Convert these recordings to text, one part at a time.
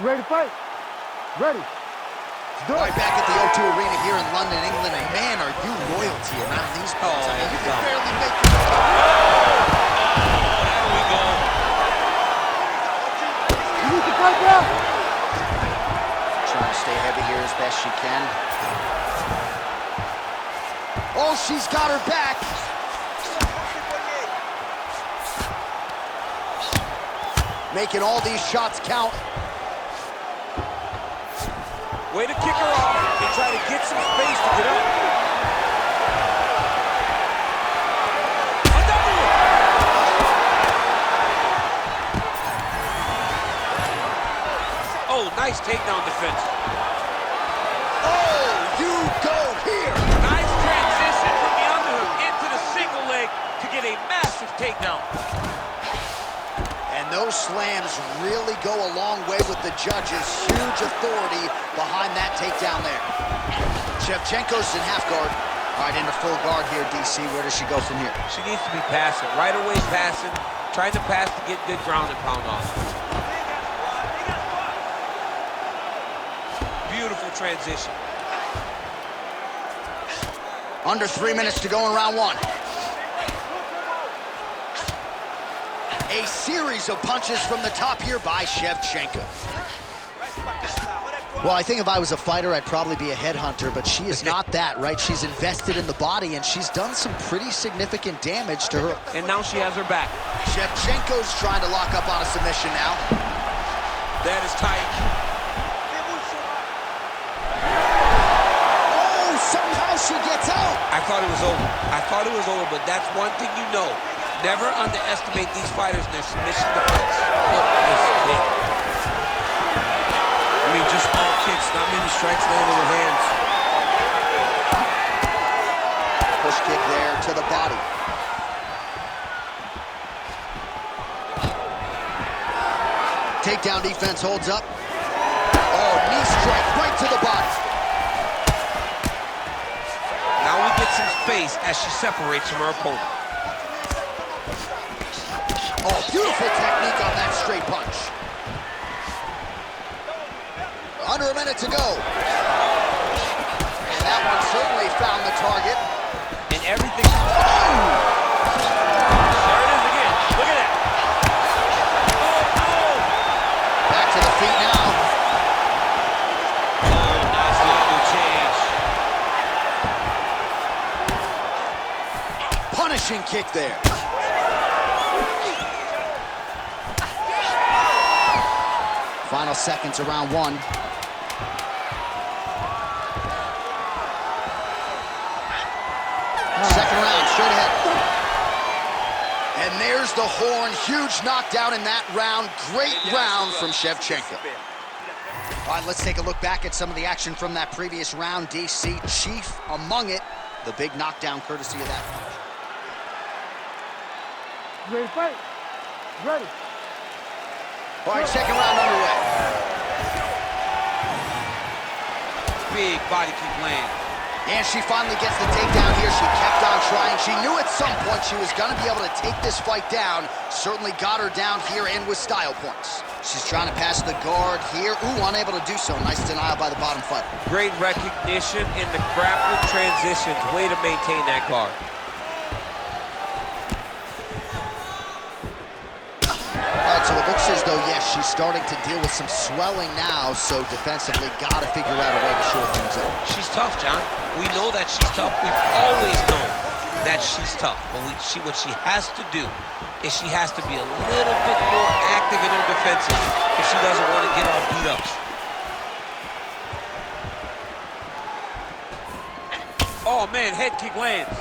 Ready to fight? Ready. Right back at the O2 Arena here in London, England, and man, are you royalty around these parts. I mean, you can barely make it. There we go. You need to fight now. Trying to stay heavy here as best she can. Oh, she's got her back. Making all these shots count. Way to kick her off and try to get some space to get up. Another one. Oh, nice takedown defense. Oh, you go here. Nice transition from the underhook into the single leg to get a massive takedown. And those slams really go a long way with the judges. Huge authority behind that takedown there. Shevchenko's in half guard. All right, into full guard here, DC. Where does she go from here? She needs to be passing, right away passing, trying to pass to get good ground and pound on. Beautiful transition. Under 3 minutes to go in round one. A series of punches from the top here by Shevchenko. Well, I think if I was a fighter, I'd probably be a headhunter, but she is not that, right? She's invested in the body, and she's done some pretty significant damage to her. And now she has her back. Shevchenko's trying to lock up on a submission now. That is tight. Oh, somehow she gets out. I thought it was over. I thought it was over, but that's one thing you know. Never underestimate these fighters in their submission defense. Look at this kick. I mean, just small kicks, not many strikes landing with hands. Push kick there to the body. Takedown defense holds up. Oh, knee strike right to the body. Now we get some space as she separates from her opponent. Oh, beautiful technique on that straight punch. Under a minute to go. And that one certainly found the target. And everything... Oh! There it is again. Look at that. Oh! Back to the feet now. Oh, nice level change. Punishing kick there. Final seconds of round one. Second round, straight ahead. And there's the horn. Huge knockdown in that round. Great round from Shevchenko. All right, let's take a look back at some of the action from that previous round. DC, chief among it. The big knockdown courtesy of that punch. Ready to fight? Ready. All right, second round underway. Big body kick land. And she finally gets the takedown here. She kept on trying. She knew at some point she was going to be able to take this fight down. Certainly got her down here and with style points. She's trying to pass the guard here. Ooh, unable to do so. Nice denial by the bottom fighter. Great recognition in the grappling transitions. Way to maintain that guard. So it looks as though, yes, she's starting to deal with some swelling now, so defensively got to figure out a way to shore things up. She's tough, John. We know that she's tough. We've always known that she's tough. But what she has to do is she has to be a little bit more active in her defenses if she doesn't want to get all beat up. Oh, man, head kick lands.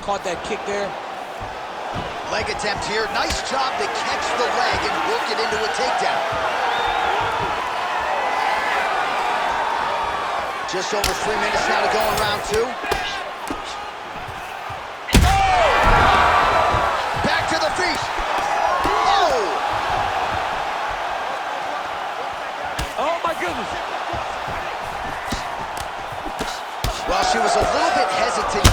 Caught that kick there. Leg attempt here. Nice job to catch the leg and work it into a takedown. Just over 3 minutes now to go in round two. Back to the feet. Oh! Oh, my goodness. Well, she was a little bit hesitant.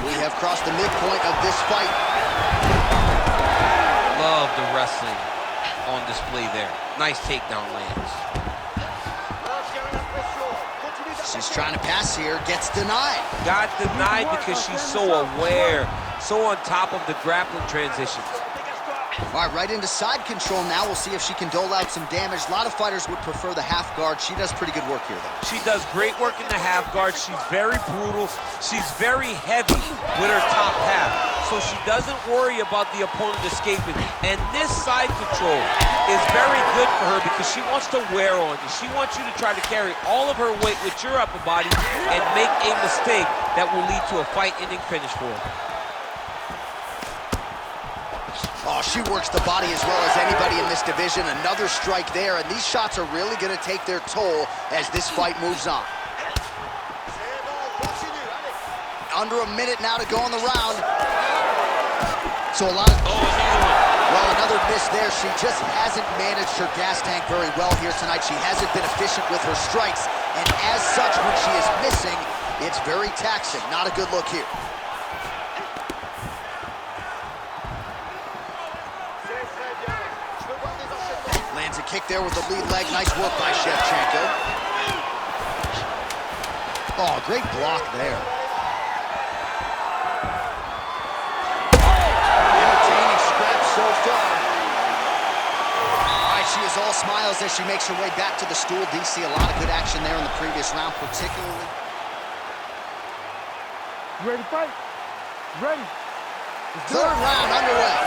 We have crossed the midpoint of this fight. Love the wrestling on display there. Nice takedown lands. She's trying to pass here, gets denied. Got denied because she's so aware, so on top of the grappling transitions. All right, right into side control now. We'll see if she can dole out some damage. A lot of fighters would prefer the half guard. She does pretty good work here, though. She does great work in the half guard. She's very brutal. She's very heavy with her top half. So she doesn't worry about the opponent escaping. And this side control is very good for her because she wants to wear on you. She wants you to try to carry all of her weight with your upper body and make a mistake that will lead to a fight-ending finish for her. Oh, she works the body as well as anybody in this division. Another strike there, and these shots are really going to take their toll as this fight moves on. Under a minute now to go in the round. So a lot of... Oh, another one. Well, another miss there. She just hasn't managed her gas tank very well here tonight. She hasn't been efficient with her strikes, and as such, when she is missing, it's very taxing. Not a good look here. Lands a kick there with the lead leg. Nice work by Shevchenko. Oh, great block there. Entertaining scrap so far. All right, she is all smiles as she makes her way back to the stool. DC, a lot of good action there in the previous round, particularly. You ready to fight? Ready. Third round underway.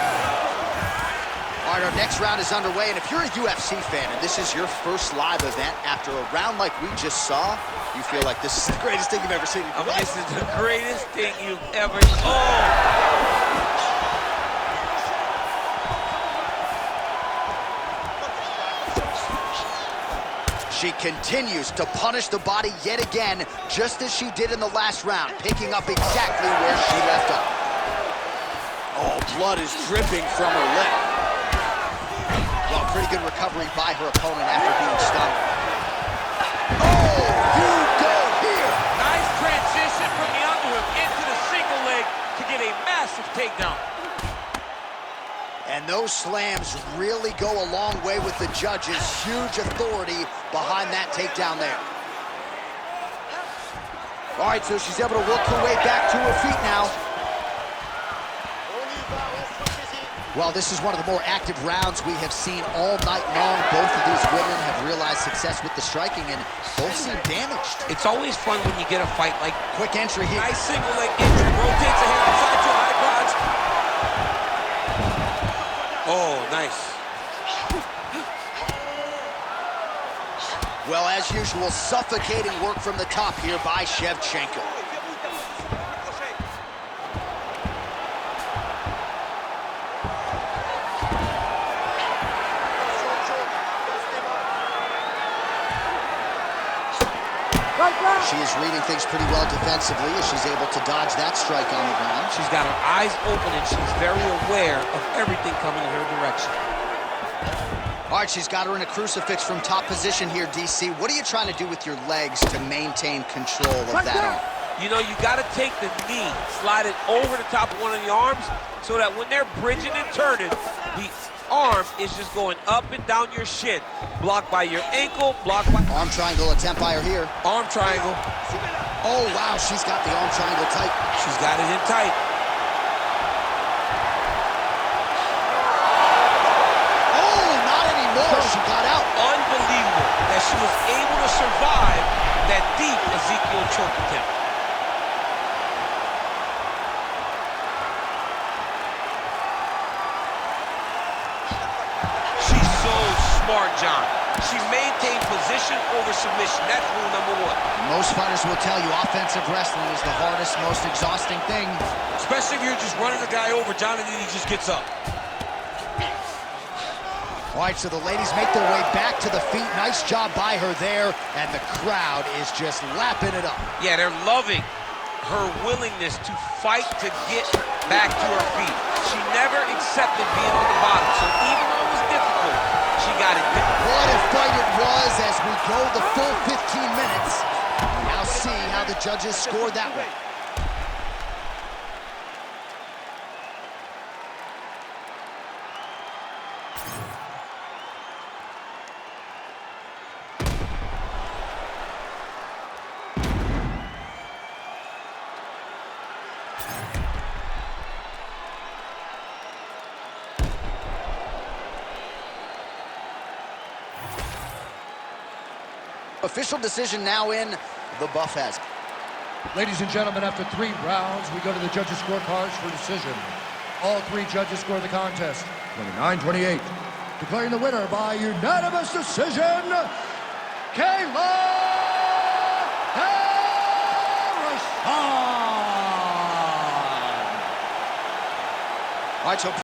All right, our next round is underway, and if you're a UFC fan and this is your first live event after a round like we just saw, you feel like this is the greatest thing you've ever seen in your life. This is the greatest thing you've ever... Oh! She continues to punish the body yet again, just as she did in the last round, picking up exactly where she left off. Oh, blood is dripping from her lip. Well, pretty good recovery by her opponent after being stunned. Oh, you go here! Nice transition from the underhook into the single leg to get a massive takedown. And those slams really go a long way with the judges. Huge authority behind that takedown there. All right, so she's able to work her way back to her feet now. Well, this is one of the more active rounds we have seen all night long. Both of these women have realized success with the striking, and both seem damaged. It's always fun when you get a fight like... Quick entry here. Nice single leg entry. Rotates a hand outside to a high crotch. Oh, nice. Well, as usual, suffocating work from the top here by Shevchenko. She is reading things pretty well defensively as she's able to dodge that strike on the ground. She's got her eyes open and she's very aware of everything coming in her direction. All right, she's got her in a crucifix from top position here, DC. What are you trying to do with your legs to maintain control of that arm? You know, you got to take the knee, slide it over the top of one of the arms so that when they're bridging and turning, the arm is just going up and down your shin. Blocked by your ankle, blocked by... Arm triangle attempt by her here. Arm triangle. Oh, wow, she's got the arm triangle tight. She's got it in tight. Oh, not anymore. She got out. Unbelievable that she was able to survive that deep Ezekiel choke attempt. She's so smart, John. She maintained position over submission. That's rule number one. Most fighters will tell you offensive wrestling is the hardest, most exhausting thing. Especially if you're just running the guy over, John, and then he just gets up. All right, so the ladies make their way back to the feet. Nice job by her there, and the crowd is just lapping it up. Yeah, they're loving her willingness to fight to get back to her feet. She never accepted being on the bottom, so even though it was difficult, she got it done. What a fight it was as we go the full 15 minutes. We now see how the judges scored that one. Official decision now in. The buff has. Ladies and gentlemen, after 3 rounds, we go to the judges' scorecards for decision. All 3 judges score the contest 29-28. Declaring the winner by unanimous decision, Kayla Harrison! All right, so